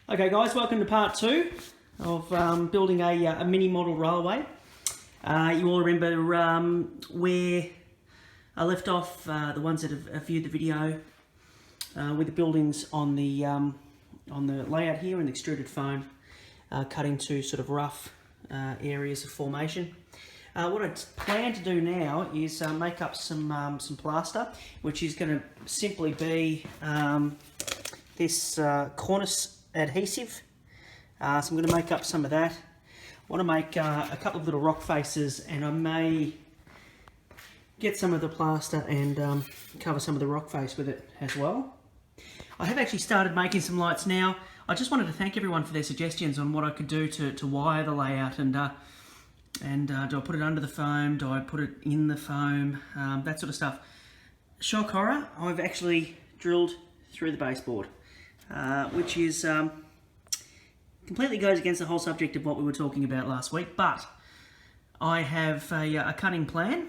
Okay guys, welcome to part 2 of building a mini model railway. You all remember where I left off, the ones that have viewed the video, with the buildings on the layout here in extruded foam, cut into sort of rough areas of formation. What I plan to do now is make up some plaster, which is going to simply be this cornice adhesive. So I'm going to make up some of that. I want to make a couple of little rock faces, and I may get some of the plaster and cover some of the rock face with it as well. I have actually started making some lights now. I just wanted to thank everyone for their suggestions on what I could do to wire the layout, and do I put it under the foam, do I put it in the foam, that sort of stuff. Shock horror, I've actually drilled through the baseboard, which is completely goes against the whole subject of what we were talking about last week, but I have a cutting plan,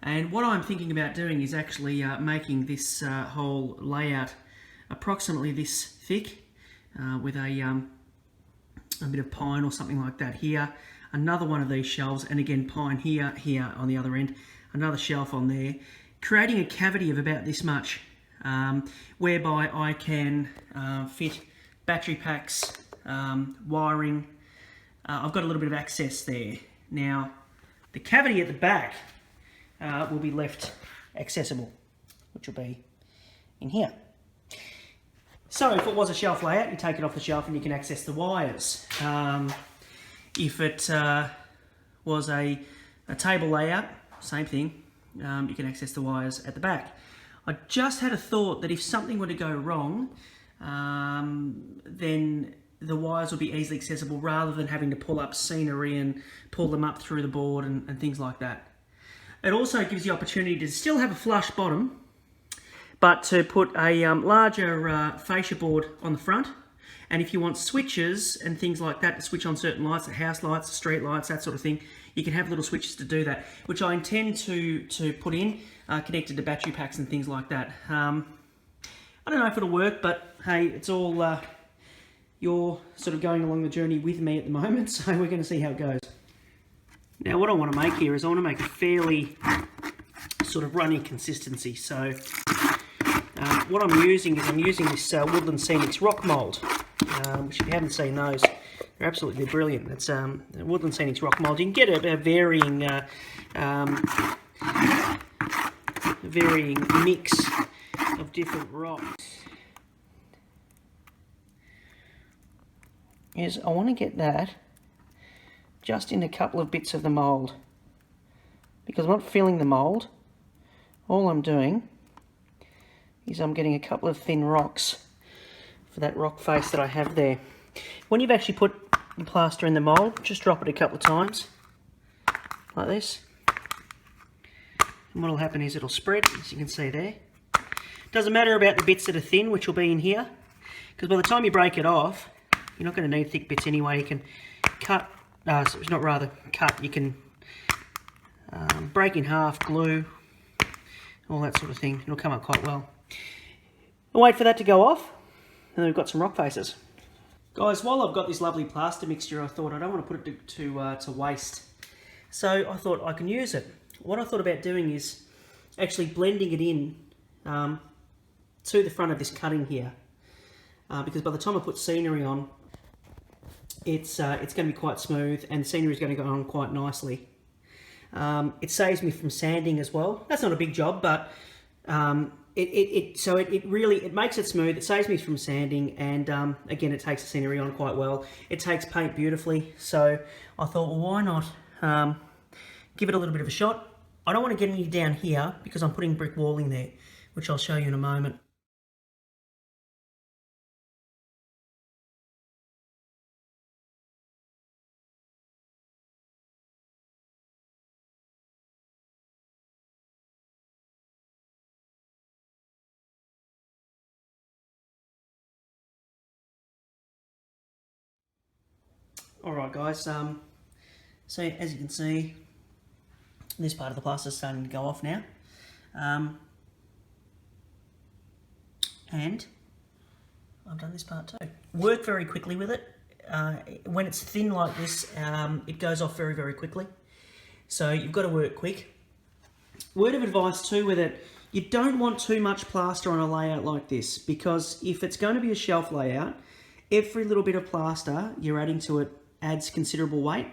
and what I'm thinking about doing is actually making this whole layout approximately this thick, with a bit of pine or something like that here, another one of these shelves, and again pine here on the other end, another shelf on there, creating a cavity of about this much, whereby I can fit battery packs, wiring. I've got a little bit of access there. Now, the cavity at the back will be left accessible, which will be in here. So if it was a shelf layout, you take it off the shelf and you can access the wires. If it was a table layout, same thing, you can access the wires at the back. I just had a thought that if something were to go wrong, then the wires would be easily accessible rather than having to pull up scenery and pull them up through the board and things like that. It also gives the opportunity to still have a flush bottom, but to put a larger fascia board on the front. And if you want switches and things like that to switch on certain lights, the house lights, street lights, that sort of thing, you can have little switches to do that, which I intend to put in, connected to battery packs and things like that. I don't know if it'll work, but hey, it's all, you're sort of going along the journey with me at the moment, so we're going to see how it goes. Now what I want to make here is I want to make a fairly sort of runny consistency. So what I'm using this Woodland Scenics rock mould, which if you haven't seen those, they're absolutely brilliant. It's Woodland Scenics rock mould. You can get a varying mix of different rocks. Is I want to get that just in a couple of bits of the mould, because I'm not filling the mould. All I'm doing is I'm getting a couple of thin rocks for that rock face that I have there. When you've actually put the plaster in the mould, just drop it a couple of times, like this. And what will happen is it'll spread, as you can see there. Doesn't matter about the bits that are thin, which will be in here, because by the time you break it off, you're not going to need thick bits anyway. You can cut, you can break in half, glue, all that sort of thing. It'll come up quite well. I'll wait for that to go off, and then we've got some rock faces. Guys, while I've got this lovely plaster mixture, I thought I don't want to put it to waste. So I thought I can use it. What I thought about doing is actually blending it in to the front of this cutting here, because by the time I put scenery on, it's going to be quite smooth, and the scenery is going to go on quite nicely. It saves me from sanding as well. That's not a big job, but it really makes it smooth. It saves me from sanding, and again, it takes the scenery on quite well. It takes paint beautifully, so I thought, well, why not give it a little bit of a shot. I don't want to get any down here because I'm putting brick walling there, which I'll show you in a moment. Alright guys, so as you can see, this part of the plaster is starting to go off now. And I've done this part too. Work very quickly with it. When it's thin like this, it goes off very, very quickly. So you've got to work quick. Word of advice too with it, you don't want too much plaster on a layout like this, because if it's going to be a shelf layout, every little bit of plaster you're adding to it adds considerable weight.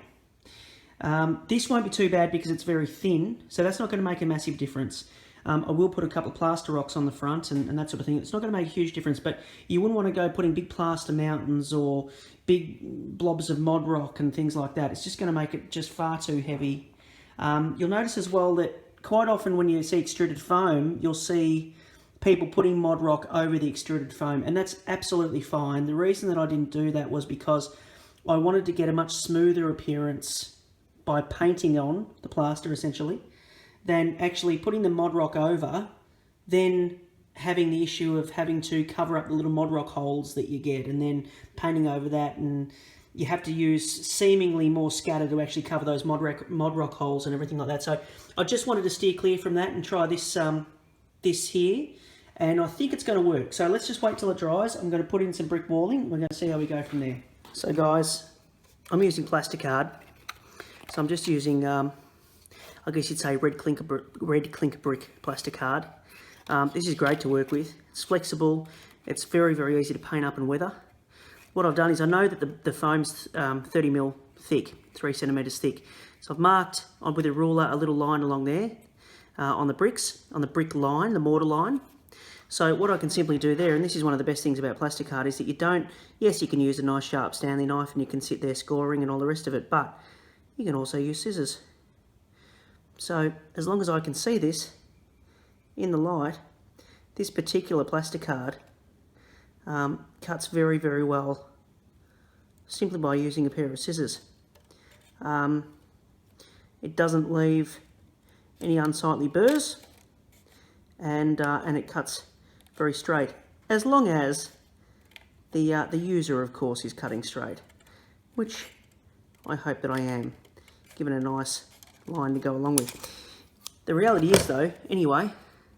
This won't be too bad because it's very thin, so that's not going to make a massive difference. I will put a couple of plaster rocks on the front and that sort of thing. It's not going to make a huge difference, but you wouldn't want to go putting big plaster mountains or big blobs of mod rock and things like that. It's just going to make it just far too heavy. You'll notice as well that quite often when you see extruded foam, you'll see people putting mod rock over the extruded foam, and that's absolutely fine. The reason that I didn't do that was because I wanted to get a much smoother appearance by painting on the plaster essentially, than actually putting the mod rock over, then having the issue of having to cover up the little mod rock holes that you get and then painting over that, and you have to use seemingly more scatter to actually cover those mod rock holes and everything like that. So I just wanted to steer clear from that and try this this here, and I think it's going to work. So let's just wait till it dries. I'm going to put in some brick walling. We're going to see how we go from there. So guys, I'm using plasticard. So I'm just using I guess you'd say red clinker brick plasticard. This is great to work with. It's flexible. It's very, very easy to paint up and weather. What I've done is I know that the foam's 30mm thick, 3 centimetres thick. So I've marked with a ruler a little line along there on the bricks, on the brick line, the mortar line. So what I can simply do there, and this is one of the best things about plasticard, is that you don't, yes, you can use a nice sharp Stanley knife and you can sit there scoring and all the rest of it, but you can also use scissors. So as long as I can see this in the light, this particular plasticard cuts very, very well simply by using a pair of scissors. It doesn't leave any unsightly burrs, and it cuts very straight, as long as the user, of course, is cutting straight, which I hope that I am, given a nice line to go along with. The reality is though, anyway,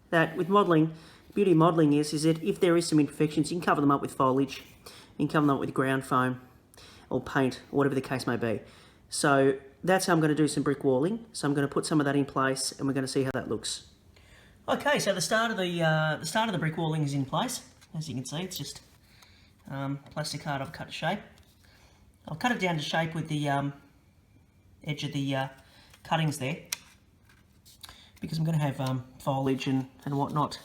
that with modelling, the beauty of modelling is that if there is some imperfections, you can cover them up with foliage, you can cover them up with ground foam or paint, or whatever the case may be. So that's how I'm going to do some brick walling. So I'm going to put some of that in place and we're going to see how that looks. Okay, so the start of the brick walling is in place. As you can see, it's just plasticard I've cut to shape. I'll cut it down to shape with the edge of the cuttings there, because I'm going to have foliage and whatnot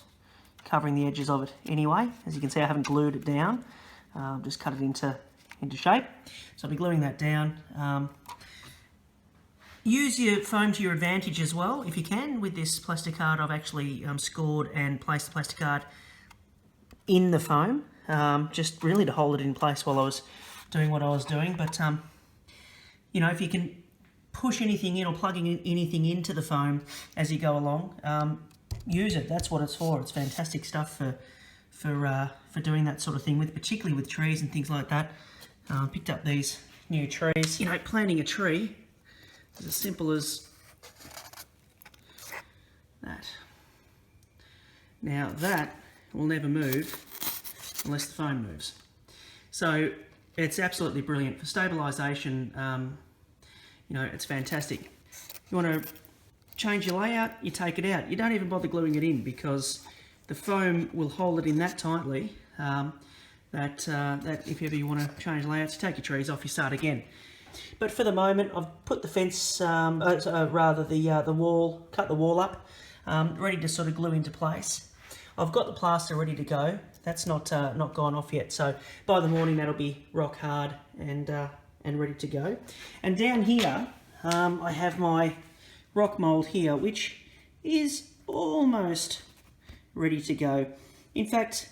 covering the edges of it anyway. As you can see, I haven't glued it down, just cut it into shape. So I'll be gluing that down. Use your foam to your advantage as well if you can. With this plasticard, I've actually scored and placed the plasticard in the foam, just really to hold it in place while I was doing what I was doing. But you know, if you can push anything in or plugging anything into the foam as you go along, use it. That's what it's for. It's fantastic stuff for doing that sort of thing with, particularly with trees and things like that. Picked up these new trees. You know, planting a tree is as simple as that. Now that will never move unless the foam moves. So it's absolutely brilliant for stabilisation. You know, it's fantastic. You want to change your layout, you take it out. You don't even bother gluing it in, because the foam will hold it in that tightly that if ever you want to change layouts, you take your trees off, you start again. But for the moment, I've put the fence, rather the wall, cut the wall up, ready to sort of glue into place. I've got the plaster ready to go. That's not gone off yet, so by the morning that'll be rock hard and ready to go. And down here, I have my rock mould here, which is almost ready to go. In fact,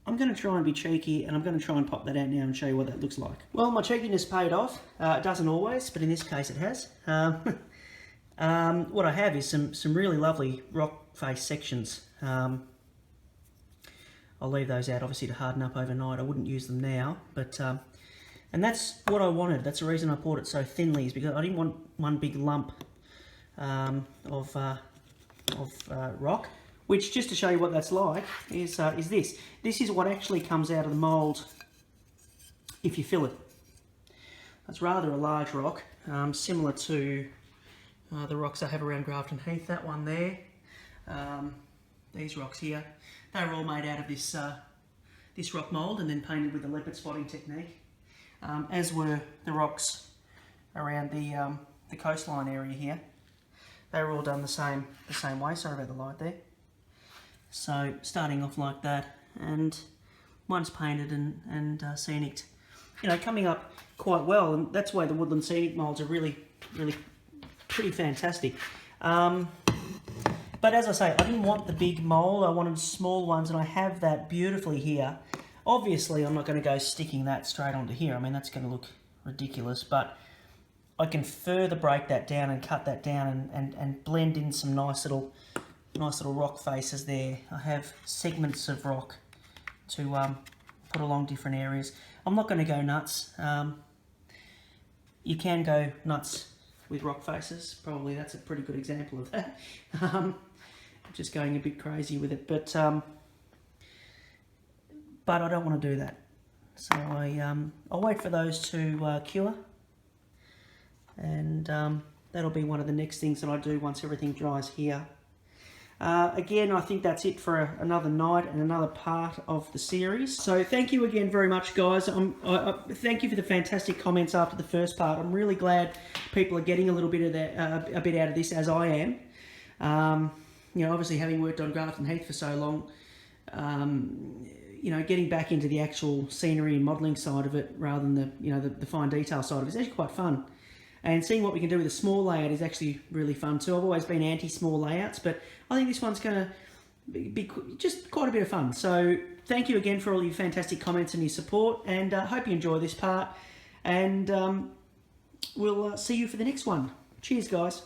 I'm going to try and be cheeky, and I'm going to try and pop that out now and show you what that looks like. Well, my cheekiness paid off. It doesn't always, but in this case it has. What I have is some really lovely rock face sections. I'll leave those out obviously to harden up overnight. I wouldn't use them now, but and that's what I wanted. That's the reason I poured it so thinly, is because I didn't want one big lump of rock which, just to show you what that's like, is this. This is what actually comes out of the mould if you fill it. It's rather a large rock, similar to the rocks I have around Grafton Heath. That one there, these rocks here, they were all made out of this this rock mould and then painted with the leopard spotting technique, as were the rocks around the coastline area here. They were all done the same way. Sorry about the light there. So starting off like that, and one's painted and scenic, you know, coming up quite well, and that's why the woodland scenic moulds are really pretty fantastic. But as I say, I didn't want the big mould, I wanted small ones, and I have that beautifully here. Obviously I'm not going to go sticking that straight onto here, I mean that's going to look ridiculous, but I can further break that down and cut that down and blend in some nice little rock faces there. I have segments of rock to put along different areas. I'm not going to go nuts. You can go nuts with rock faces. Probably that's a pretty good example of that. Just going a bit crazy with it, but I don't want to do that. So I'll wait for those to cure, and that'll be one of the next things that I do once everything dries here. Again, I think that's it for another night and another part of the series. So thank you again very much, guys. Thank you for the fantastic comments after the first part. I'm really glad people are getting a little bit of that, a bit out of this, as I am. You know, obviously having worked on Grafton Heath for so long, you know, getting back into the actual scenery and modelling side of it rather than the fine detail side of it is actually quite fun. And seeing what we can do with a small layout is actually really fun too. I've always been anti-small layouts, but I think this one's going to be just quite a bit of fun. So thank you again for all your fantastic comments and your support, and hope you enjoy this part. And we'll see you for the next one. Cheers, guys.